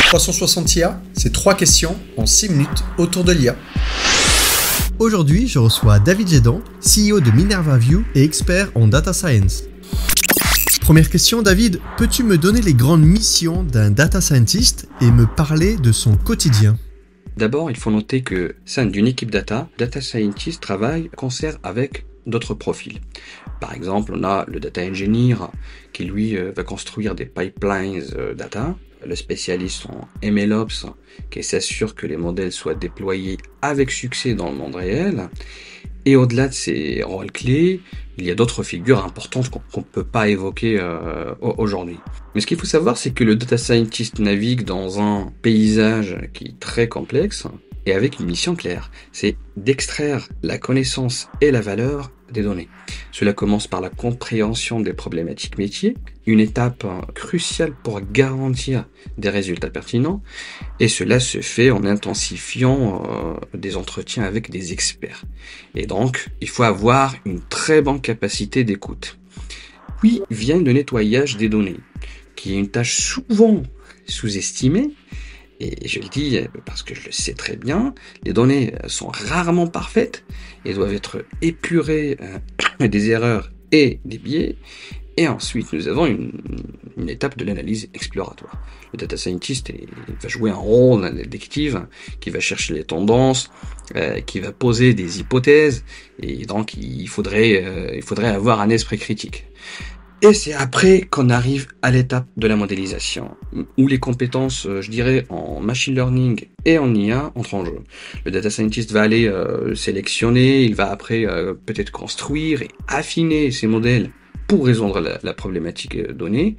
360 IA, c'est 3 questions en 6 minutes autour de l'IA. Aujourd'hui, je reçois David Gédan, CEO de Minerva View et expert en data science. Première question, David, peux-tu me donner les grandes missions d'un data scientist et me parler de son quotidien ? D'abord, il faut noter que, au sein d'une équipe data scientist travaille en concert avec d'autres profils. Par exemple, on a le data engineer qui lui va construire des pipelines data, le spécialiste en MLOps qui s'assure que les modèles soient déployés avec succès dans le monde réel. Et au-delà de ces rôles clés, il y a d'autres figures importantes qu'on ne peut pas évoquer aujourd'hui. Mais ce qu'il faut savoir, c'est que le data scientist navigue dans un paysage qui est très complexe et avec une mission claire. C'est d'extraire la connaissance et la valeur des données. Cela commence par la compréhension des problématiques métiers, une étape cruciale pour garantir des résultats pertinents, et cela se fait en intensifiant des entretiens avec des experts. Et donc, il faut avoir une très bonne capacité d'écoute. Puis vient le nettoyage des données, qui est une tâche souvent sous-estimée. Et je le dis parce que je le sais très bien, les données sont rarement parfaites et doivent être épurées des erreurs et des biais. Et ensuite, nous avons une étape de l'analyse exploratoire. Le data scientist va jouer un rôle d'un détective qui va chercher les tendances, qui va poser des hypothèses. Et donc, il faudrait avoir un esprit critique. Et c'est après qu'on arrive à l'étape de la modélisation, où les compétences, je dirais, en machine learning et en IA entrent en jeu. Le data scientist va aller sélectionner, il va après peut-être construire et affiner ses modèles pour résoudre la problématique donnée.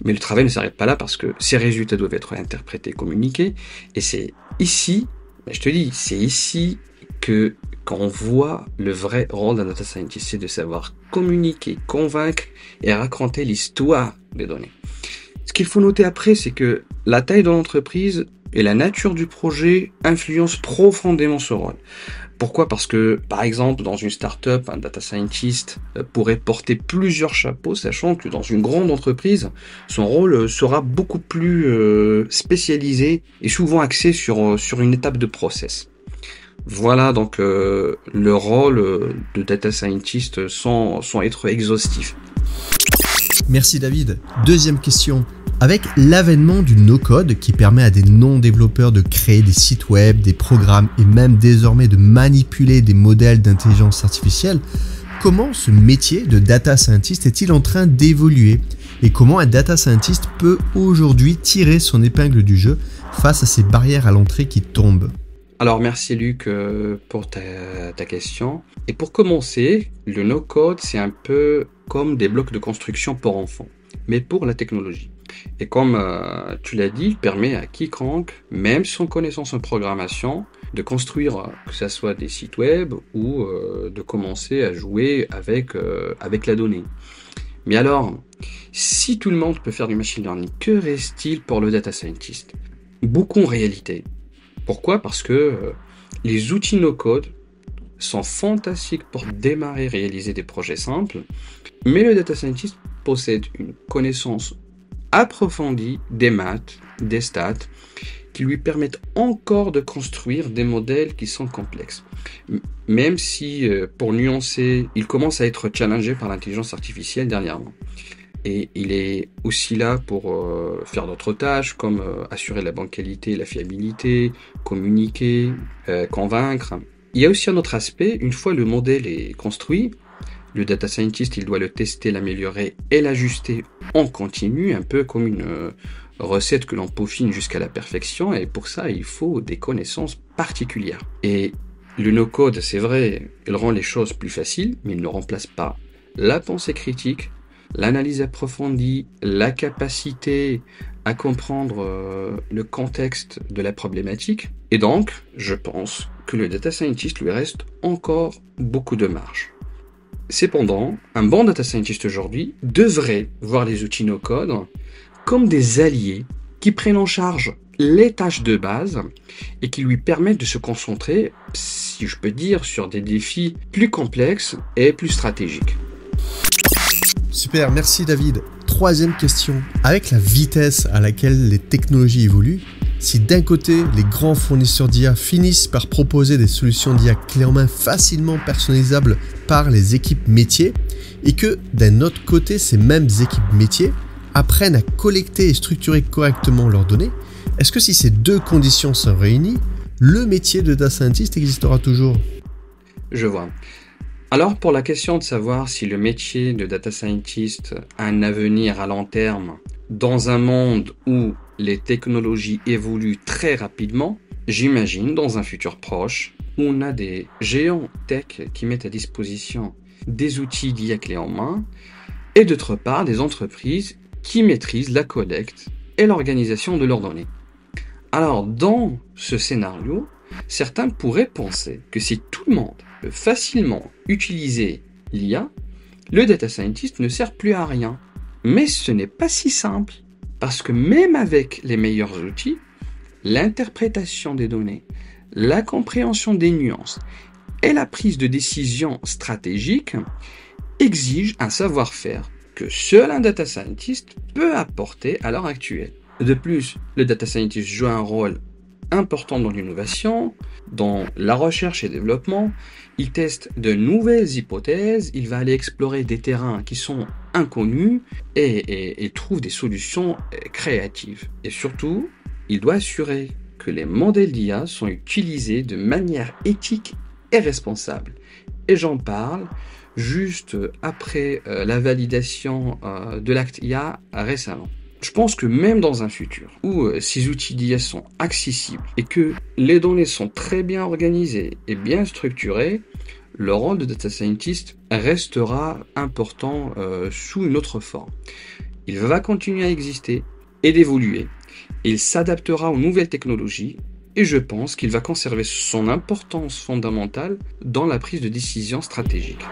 Mais le travail ne s'arrête pas là parce que ces résultats doivent être interprétés, communiqués. Et c'est ici, je te dis, c'est ici que quand on voit le vrai rôle d'un data scientist, c'est de savoir communiquer, convaincre et raconter l'histoire des données. Ce qu'il faut noter après, c'est que la taille de l'entreprise et la nature du projet influencent profondément ce rôle. Pourquoi ? Parce que, par exemple, dans une start-up, un data scientist pourrait porter plusieurs chapeaux, sachant que dans une grande entreprise, son rôle sera beaucoup plus spécialisé et souvent axé sur une étape de process. Voilà donc le rôle de data scientist sans être exhaustif. Merci David. Deuxième question. Avec l'avènement du no-code qui permet à des non-développeurs de créer des sites web, des programmes et même désormais de manipuler des modèles d'intelligence artificielle, comment ce métier de data scientist est-il en train d'évoluer ? Et comment un data scientist peut aujourd'hui tirer son épingle du jeu face à ces barrières à l'entrée qui tombent ? Alors merci Luc pour ta question. Et pour commencer, le no-code c'est un peu comme des blocs de construction pour enfants, mais pour la technologie. Et comme tu l'as dit, il permet à quiconque, même sans connaissance en programmation, de construire que ce soit des sites web ou de commencer à jouer avec la donnée. Mais alors, si tout le monde peut faire du machine learning, que reste-t-il pour le data scientist ? Beaucoup en réalité. Pourquoi ? Parce que les outils no-code sont fantastiques pour démarrer et réaliser des projets simples, mais le data scientist possède une connaissance approfondie des maths, des stats, qui lui permettent encore de construire des modèles qui sont complexes. Même si, pour nuancer, il commence à être challengé par l'intelligence artificielle dernièrement. Et il est aussi là pour faire d'autres tâches comme assurer la bonne qualité, la fiabilité, communiquer, convaincre. Il y a aussi un autre aspect, une fois le modèle est construit, le data scientist il doit le tester, l'améliorer et l'ajuster en continu, un peu comme une recette que l'on peaufine jusqu'à la perfection, et pour ça il faut des connaissances particulières. Et le no-code, c'est vrai, il rend les choses plus faciles, mais il ne remplace pas la pensée critique, l'analyse approfondie, la capacité à comprendre le contexte de la problématique. Et donc, je pense que le data scientist lui reste encore beaucoup de marge. Cependant, un bon data scientist aujourd'hui devrait voir les outils no-code comme des alliés qui prennent en charge les tâches de base et qui lui permettent de se concentrer, si je peux dire, sur des défis plus complexes et plus stratégiques. Super, merci David. Troisième question. Avec la vitesse à laquelle les technologies évoluent, Si d'un côté, les grands fournisseurs d'IA finissent par proposer des solutions d'IA clés en main facilement personnalisables par les équipes métiers, et que d'un autre côté, ces mêmes équipes métiers apprennent à collecter et structurer correctement leurs données, est-ce que si ces deux conditions sont réunies, le métier de data scientist existera toujours? Je vois. Alors, pour la question de savoir si le métier de data scientist a un avenir à long terme dans un monde où les technologies évoluent très rapidement, j'imagine dans un futur proche où on a des géants tech qui mettent à disposition des outils d'IA clés en main et d'autre part des entreprises qui maîtrisent la collecte et l'organisation de leurs données. Alors, dans ce scénario, certains pourraient penser que si tout le monde peut facilement utiliser l'IA, le data scientist ne sert plus à rien. Mais ce n'est pas si simple, parce que même avec les meilleurs outils, l'interprétation des données, la compréhension des nuances et la prise de décision stratégique exigent un savoir-faire que seul un data scientist peut apporter à l'heure actuelle. De plus, le data scientist joue un rôle important dans l'innovation, dans la recherche et développement. Il teste de nouvelles hypothèses, il va aller explorer des terrains qui sont inconnus et trouve des solutions créatives. Et surtout, il doit assurer que les modèles d'IA sont utilisés de manière éthique et responsable. Et j'en parle juste après la validation de l'acte IA récemment. Je pense que même dans un futur où ces outils d'IA sont accessibles et que les données sont très bien organisées et bien structurées, le rôle de data scientist restera important sous une autre forme. Il va continuer à exister et d'évoluer. Il s'adaptera aux nouvelles technologies et je pense qu'il va conserver son importance fondamentale dans la prise de décision stratégique.